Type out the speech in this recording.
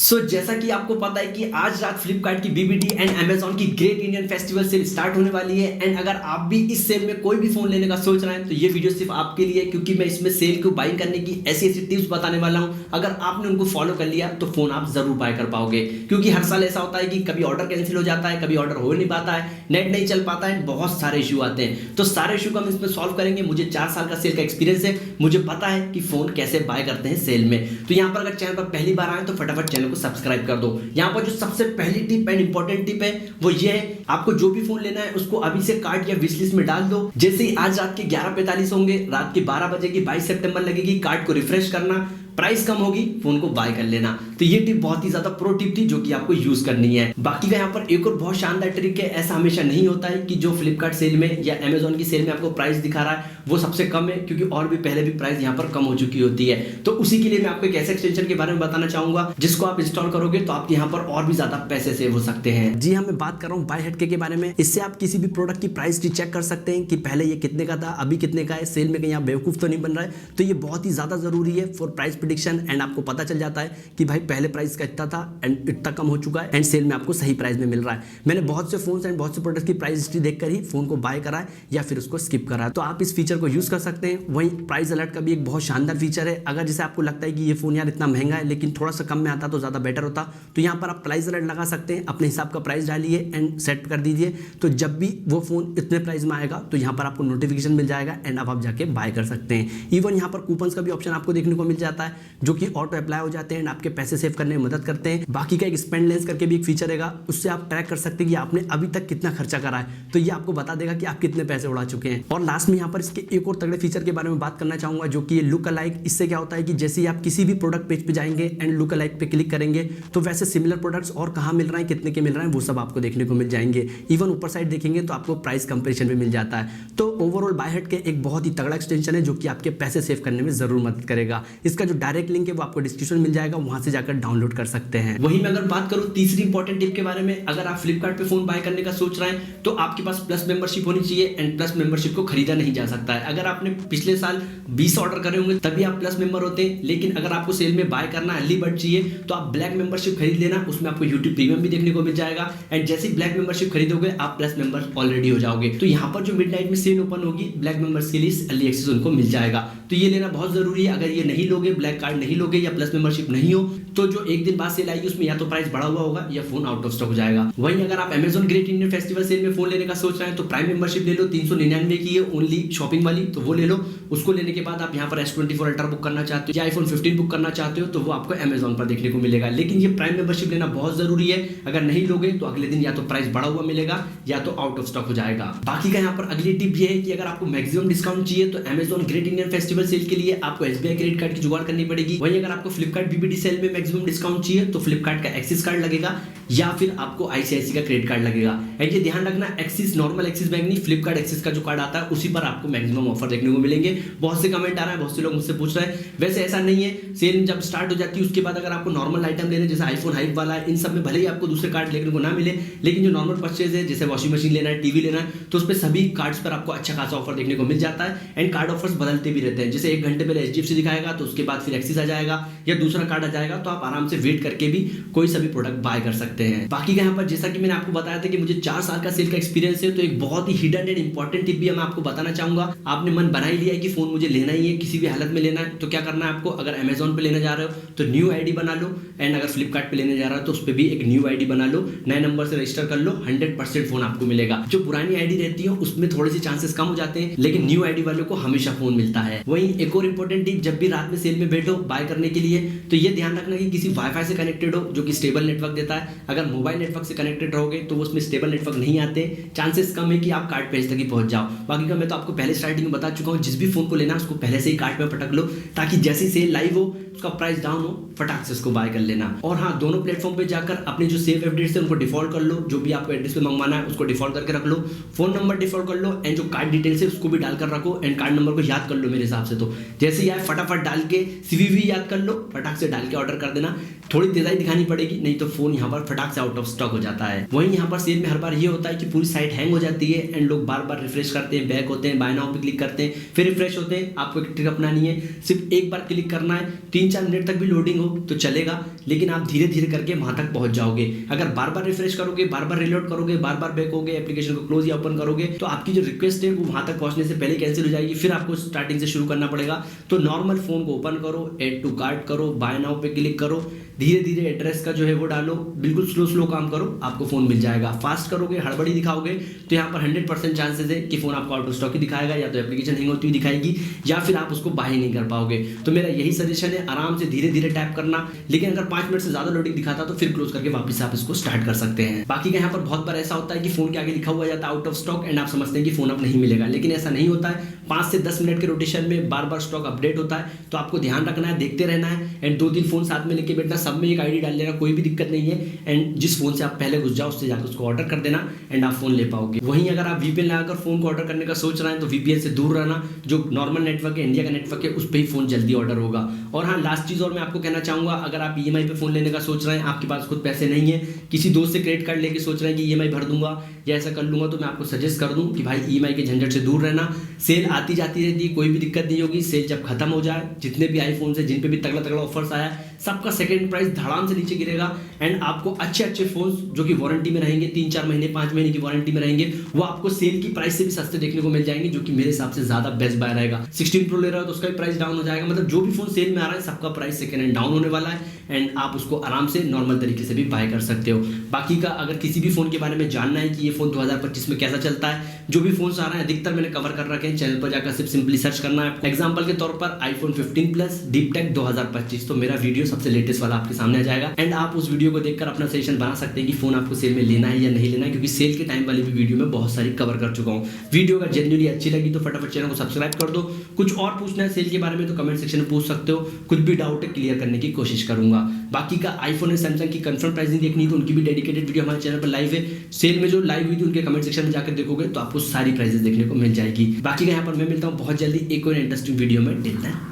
जैसा कि आपको पता है कि आज रात फ्लिपकार्ट की बीबीडी एंड अमेजॉन की great Indian festival cell start होने वाली है। एंड अगर आप भी इस सेल में कोई भी फोन लेने का सोच रहे हैं तो ये वीडियो सिर्फ आपके लिए, क्योंकि मैं इसमें सेल को बाइंग करने की ऐसी ऐसी टिप्स बताने वाला हूं। अगर आपने उनको फॉलो कर लिया तो फोन आप जरूर बाय कर पाओगे, क्योंकि हर साल ऐसा होता है कि कभी ऑर्डर कैंसिल हो जाता है, कभी ऑर्डर हो नहीं पाता है, नेट नहीं चल पाता है, बहुत सारे इशू आते हैं। तो सारे इशू को हम इसमें सॉल्व करेंगे। मुझे 4 साल का सेल का एक्सपीरियंस है, मुझे पता है कि फोन कैसे बाय करते हैं सेल में। तो यहाँ पर अगर चैनल पर पहली बार आए तो फटाफट चैनल को सब्सक्राइब कर दो। यहाँ पर जो सबसे पहली टिप एंड इंपॉर्टेंट टिप है वो ये है, आपको जो भी फोन लेना है उसको अभी से कार्ट या विश लिस्ट में डाल दो। जैसे ही आज रात के 11:45 होंगे, रात के 12 बजे की 22 सितंबर लगेगी, कार्ट को रिफ्रेश करना, प्राइस कम होगी, फोन को बाय कर लेना। तो ये टिप बहुत ही ज्यादा प्रो टिप थी जो कि आपको यूज करनी है। बाकी का यहाँ पर एक और बहुत शानदार ट्रिक है। ऐसा हमेशा नहीं होता है कि जो फ्लिपकार्ट सेल में या अमेजॉन की सेल में आपको प्राइस दिखा रहा है वो सबसे कम है, क्योंकि और भी पहले भी प्राइस यहाँ पर कम हो चुकी होती है। तो उसी के लिए मैं आपको एक ऐसे एक्सटेंशन के बारे में बताना चाहूंगा जिसको आप इंस्टॉल करोगे तो आपके यहाँ पर और भी ज्यादा पैसे सेव हो सकते हैं। जी हाँ, मैं बात कर रहा हूँ बाय हटके के बारे में। इससे आप किसी भी प्रोडक्ट की प्राइस चेक कर सकते हैं कि पहले ये कितने का था, अभी कितने का है, सेल में कहीं आप बेवकूफ तो नहीं बन रहा है। तो ये बहुत ही ज्यादा जरूरी है फॉर प्राइस प्रेडिक्शन। एंड आपको पता चल जाता है कि भाई पहले प्राइस का इतना था एंड इतना कम हो चुका है एंड सेल में आपको सही प्राइस में मिल रहा है। मैंने बहुत से फोन्स एंड बहुत से प्रोडक्ट्स की प्राइस हिस्ट्री देखकर ही फोन को बाय करा है या फिर उसको स्किप करा है। तो आप इस फीचर को यूज कर सकते हैं। वहीं प्राइस अलर्ट का भी एक बहुत शानदार फीचर है। अगर जैसे आपको लगता है कि ये फोन यार इतना महंगा है लेकिन थोड़ा सा कम में आता तो ज्यादा बेटर होता, तो यहाँ पर आप प्राइस अलर्ट लगा सकते हैं। अपने हिसाब का प्राइस डालिए एंड सेट कर दीजिए। तो जब भी वो फोन इतने प्राइस में आएगा तो यहाँ पर आपको नोटिफिकेशन मिल जाएगा एंड अब आप जाके बाय कर सकते हैं। इवन यहाँ पर कूपन्स का भी ऑप्शन आपको देखने को मिल जाता है जो कि ऑटो अप्लाई हो जाते हैं, आपके पैसे सेव करने में मदद करते हैं। बाकी का एक स्पेंड लेंस करके भी एक फीचर रहेगा, उससे आप ट्रैक कर सकते हैं कि आपने अभी तक कितना खर्चा करा है। तो ये आपको बता देगा कि आप कितने पैसे उड़ा चुके हैं। और लास्ट में यहाँ पर इसके एक और तगड़े फीचर के बारे में बात करना चाहूंगा जो कि ये लुक अलाइक। इससे क्या होता है कि जैसे ही आप किसी भी प्रोडक्ट पेज पे जाएंगे एंड लुक अलाइक पे क्लिक करेंगे तो वैसे सिमिलर प्रोडक्ट्स और कहाँ मिल रहे हैं, कितने के मिल रहे हैं, वो सब आपको देखने को मिल जाएंगे। इवन ऊपर साइड देखेंगे तो आपको प्राइस कंपेरिजन भी मिल जाता है। तो ओवरऑल बाय हट के एक बहुत ही तगड़ा एक्सटेंशन है जो कि आपके पैसे सेव करने में जरूर मदद करेगा। इसका जो डायरेक्ट लिंक है वो आपको डिस्क्रिप्शन मिल जाएगा, वहां से जाकर डाउनलोड कर सकते हैं। वहीं मैं अगर बात करूं तीसरी इंपॉर्टेंट टिप के बारे में, अगर आप फ्लिपकार्ट पे फोन बाय करने का सोच रहे हैं तो आपके पास प्लस मेंबरशिप होनी चाहिए। एंड प्लस मेंबरशिप को खरीदा नहीं जा सकता है। अगर आपने पिछले साल 20 ऑर्डर करे होंगे तभी आप प्लस मेंबर होते हैं, लेकिन अगर आपको सेल में बाय करना अर्ली बर्ड चाहिए तो आप ब्लैक मेंबरशिप खरीद लेना। उसमें आपको यूट्यूब प्रीमियम भी देखने को मिल जाएगा एंड जैसे ही ब्लैक मेंबरशिप खरीदोगे आप प्लस मेंबर ऑलरेडी हो जाओगे। तो यहाँ पर जो मिडनाइट में सेल ओपन होगी ब्लैक मेंबर्स के लिए अर्ली एक्सेस उनको मिल जाएगा। तो ये लेना बहुत जरूरी है। अगर ये नहीं लोगे, ब्लैक कार्ड नहीं लोगे या प्लस मेंबरशिप नहीं हो, तो जो एक दिन बाद सेल आएगी उसमें या तो प्राइस बढ़ा हुआ होगा या फोन आउट ऑफ स्टॉक हो जाएगा। वहीं अगर आप Amazon great Indian festival sale में फोन लेने का सोच रहे हैं तो प्राइम मेंबरशिप ले लो, 399 की है ओनली शॉपिंग वाली, तो वो ले लो। उसको लेने के बाद आप यहाँ पर S24 अल्ट्रा बुक करना चाहते हो या iPhone 15 बुक करना चाहते हो तो वो आपको अमेजॉन पर देखने को मिलेगा। लेकिन ये प्राइम मेंबरशिप लेना बहुत जरूरी है। अगर नहीं लोगे तो अगले दिन या तो प्राइस बढ़ा हुआ मिलेगा या तो आउट ऑफ स्टॉक हो जाएगा। बाकी का यहाँ पर अगली टिप ये है कि अगर आपको मैक्सिमम डिस्काउंट चाहिए तो Amazon great Indian festival sale के लिए आपको SBI क्रेडिट कार्ड की जुगाड़ करनी पड़ेगी। वहीं अगर आपको फ्लिपकार्ट बीबीडी सेल में मैक्सिमम डिस्काउंट चाहिए तो फ्लिपकार्ट का एक्सिस कार्ड लगेगा या फिर आपको ICICI का क्रेडिट कार्ड लगेगा। एंड ये ध्यान रखना, एक्सिस नॉर्मल एक्सिस बैंक नहीं, फ्लिपकार्ट एक्सिस का जो कार्ड आता है उसी पर आपको मैक्सिमम ऑफर देखने को मिलेंगे। बहुत से कमेंट आ रहा है, बहुत से लोग मुझसे पूछ रहे हैं। वैसे ऐसा नहीं है, सेल जब स्टार्ट हो जाती है उसके बाद अगर आपको नॉर्मल आइटम लेने जैसे आईफोन हाइप वाला है, इन सब में भले ही आपको दूसरे कार्ड देखने को ना मिले, लेकिन जो नॉर्मल परचेज है जैसे वॉशिंग मशीन लेना है, टीवी लेना है, तो उस पर सभी कार्ड्स पर आपको अच्छा खासा ऑफर देखने को मिल जाता है। एंड कार्ड ऑफर्स बदलते भी रहते हैं। जैसे 1 घंटे पहले HDFC दिखाएगा तो उसके बाद फिर एक्सिस आ जाएगा या दूसरा कार्ड आ जाएगा, तो आप आराम से वेट करके भी कोई सा भी प्रोडक्ट बाय कर सकते हैं। बाकी का यहाँ पर जैसा कि मैंने आपको बताया था कि मुझे 4 साल का सेल का एक्सपीरियंस है, तो एक बहुत ही हिडन एंड इंपॉर्टेंट टिप भी मैं आपको बताना चाहूंगा। आपने मन बना ही लिया है कि फोन मुझे लेना ही है, किसी भी हालत में लेना है, तो क्या करना है आपको, अगर अमेजॉन पे लेने जा रहे हो तो न्यू आईडी बना लो। एंड अगर फ्लिपकार्ट पे लेने जा रहा हो तो उस पर भी एक न्यू आईडी बना लो, नए नंबर से रजिस्टर कर लो, 100% फोन आपको मिलेगा। जो पुरानी आईडी रहती है उसमें थोड़े से चांसेस कम हो जाते हैं, लेकिन न्यू आईडी वालों को हमेशा फोन मिलता है। वहीं एक और इंपॉर्टेंट टिप, जब भी रात में सेल में बैठो बाय करने के लिए तो ये ध्यान रखना कि किसी वाईफाई से कनेक्टेड हो जो कि स्टेबल नेटवर्क देता है। अगर मोबाइल नेटवर्क से कनेक्टेड रहोगे तो उसमें स्टेबल नेटवर्क नहीं आते, चांसेस कम है कि आप कार्ड पेज तक ही पहुंच जाओ। बाकी का मैं तो आपको पहले स्टार्टिंग में बता चुका हूं, जिस भी फोन को लेना उसको पहले से ही कार्ड में पटक लो ताकि जैसी सेल लाइव हो उसका प्राइस डाउन हो फटाक से उसको बाय कर लेना। और हाँ, दोनों प्लेटफॉर्म पे जाकर अपने जो सेव अपडेट्स है उनको डिफॉल्ट कर लो। जो भी आपको एड्रेस पे मंगवाना है उसको डिफॉल्ट करके रख लो, फोन नंबर डिफॉल्ट कर लो एंड जो कार्ड डिटेल्स है उसको भी डालकर रखो एंड कार्ड नंबर को याद कर लो। मेरे हिसाब से तो जैसे यार फटाफट डाल के CVV याद कर लो, फटाक से डाल के ऑर्डर कर देना। थोड़ी तेजाई दिखानी पड़ेगी, नहीं तो फोन यहाँ पर फटाक से आउट ऑफ स्टॉक हो जाता है। वहीं यहाँ पर सेल में हर बार ये होता है कि पूरी साइट हैंग हो जाती है एंड लोग बार बार रिफ्रेश करते हैं, बैक होते हैं, बाय नाउ पे क्लिक करते हैं, फिर रिफ्रेश होते हैं। आपको एक ट्रिक अपनानी है, सिर्फ एक बार क्लिक करना है, 3 3-4 मिनट तक भी लोडिंग हो तो चलेगा, लेकिन आप धीरे धीरे करके वहां तक पहुंच जाओगे। अगर बार बार रिफ्रेश करोगे, बार बार रिलोड करोगे, बार बार बैक होगे, एप्लीकेशन को क्लोज या ओपन करोगे, तो आपकी जो रिक्वेस्ट है वो वहां तक पहुंचने से पहले कैंसिल हो जाएगी, फिर आपको स्टार्टिंग से शुरू करना पड़ेगा। तो नॉर्मल फोन को ओपन करो, ऐड टू कार्ट करो, बाय नाउ पे क्लिक करो, धीरे धीरे एड्रेस का जो है वो डालो, बिल्कुल स्लो स्लो काम करो, आपको फोन मिल जाएगा। फास्ट करोगे, हड़बड़ी दिखाओगे तो यहाँ पर 100% चांसेस है कि फोन आपको आउट ऑफ स्टॉक ही दिखाएगा, या तो एप्लीकेशन हैंग होती हुई दिखाएगी, या फिर आप उसको बाय नहीं कर पाओगे। तो मेरा यही सजेशन है, आराम से धीरे धीरे टैप करना, लेकिन अगर 5 मिनट से ज्यादा लोडिंग दिखाता तो फिर क्लोज करके वापस आप इसको स्टार्ट कर सकते हैं। बाकी का यहाँ पर बहुत बार ऐसा होता है कि फोन के आगे लिखा हुआ जाता है आउट ऑफ स्टॉक एंड आप समझते हैं कि फोन अब नहीं मिलेगा, लेकिन ऐसा नहीं होता है। 5 से 10 मिनट के रोटेशन में बार बार स्टॉक अपडेट होता है, तो आपको ध्यान रखना है, देखते रहना है एंड 2-3 फोन साथ में लेके बैठना, सब में एक आईडी डाल लेना, कोई भी दिक्कत नहीं है। एंड जिस फोन से आप पहले घुस जाओ उससे जाकर उसको ऑर्डर कर देना एंड आप फोन ले पाओगे। वहीं अगर आप वीपीएन लगाकर फोन को ऑर्डर करने का सोच रहे हैं तो वीपीएन से दूर रहना, जो नॉर्मल नेटवर्क है, इंडिया का नेटवर्क है, उस पर ही फोन जल्दी ऑर्डर होगा। और हाँ, लास्ट चीज और मैं आपको कहना चाहूंगा, अगर आप ईएमआई पे फोन लेने का सोच रहे हैं, आपके पास खुद पैसे नहीं है, किसी दोस्त से क्रेडिट कार्ड लेके सोच रहे हैं कि ईएमआई भर दूंगा या ऐसा कर लूंगा, तो मैं आपको सजेस्ट कर दूं कि भाई ईएमआई के झंझट से दूर रहना। सेल आती जाती रहती है, कोई भी दिक्कत नहीं होगी। सेल जब खत्म हो जाए, जितने भी आईफोन है जिन पे भी तगड़ा तगड़ा ऑफर्स आया है, सबका सेकंड प्राइस धड़ाम से नीचे गिरेगा एंड आपको अच्छे अच्छे फोन्स जो कि वारंटी में रहेंगे, 3-4 महीने 5 महीने की वारंटी में रहेंगे, वो आपको सेल की प्राइस से भी सस्ते देखने को मिल जाएंगे, जो कि मेरे हिसाब से ज्यादा बेस्ट बाय रहेगा। 16 प्रो ले रहा हो तो उसका भी प्राइस डाउन हो जाएगा। मतलब जो भी फोन सेल में आ रहा है सबका प्राइस सेकंड हैंड डाउन होने वाला है एंड आप उसको आराम से नॉर्मल तरीके से भी बाय कर सकते हो। बाकी का अगर किसी भी फोन के बारे में जानना है कि ये फोन 2025 में कैसा चलता है, जो भी फोन आ रहे हैं अधिकतर मैंने कवर कर रखे हैं, चैनल पर जाकर सिर्फ सिंपली सर्च करना है। एग्जांपल के तौर पर आईफोन 15 प्लस डीप टेक 2025, तो मेरा वीडियो सबसे लेटेस्ट वाला आपके सामने आ जाएगा एंड आप उस वीडियो को देखकर अपना सजेशन बना सकते हैं कि फोन आपको सेल में लेना है या नहीं लेना है, क्योंकि सेल के टाइम वाली भी वीडियो में बहुत सारी कवर कर चुका हूँ। वीडियो अगर जेन्युइनली अच्छी लगी तो फटाफट चैनल को सब्सक्राइब कर दो। कुछ और पूछना है सेल के बारे में तो कमेंट सेक्शन में पूछ सकते हो, कुछ भी डाउट है क्लियर करने की कोशिश करूंगा। बाकी का आईफोन और सैमसंग की कंफर्म प्राइसिंग देखनी है तो उनकी भी डेडिकेटेड वीडियो हमारे चैनल पर लाइव है। सेल में जो लाइव हुई थी उनके कमेंट सेक्शन में जाकर देखोगे तो आपको सारी प्राइसेस देखने को मिल जाएगी। बाकी का यहाँ पर मैं मिलता हूँ बहुत जल्दी एक और इंटरेस्टिंग वीडियो में। Till then